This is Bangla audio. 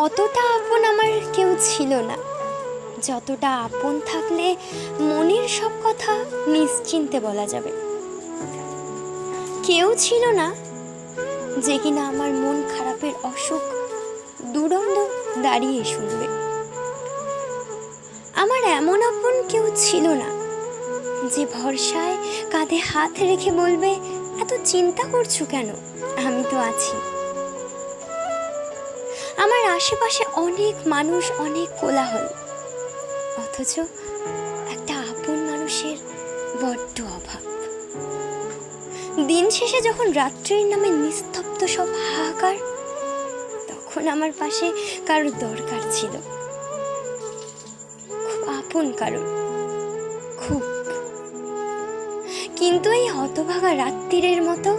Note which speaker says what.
Speaker 1: অতটা আপন আমার কেউ ছিল না, যতটা আপন থাকলে মনের সব কথা নিশ্চিন্তে বলা যাবে। কেউ ছিল না যে কিনা আমার মন খারাপের অসুখ দুরন্ত দাঁড়িয়ে শুনবে। আমার এমন আপন কেউ ছিল না যে ভরসায় কাঁধে হাত রেখে বলবে, এত চিন্তা করছো কেন, আমি তো আছি। আমার আশেপাশে অনেক মানুষ, অনেক কোলাহল, অথচ একটা আপন মানুষের বড্ড অভাব। দিন শেষে যখন রাত্রির নামে নিস্তব্ধ সব হাহাকার, তখন আমার পাশে কারোর দরকার ছিল, খুব আপন কারোর, খুব। কিন্তু এই হতভাগা রাত্রিরের মতো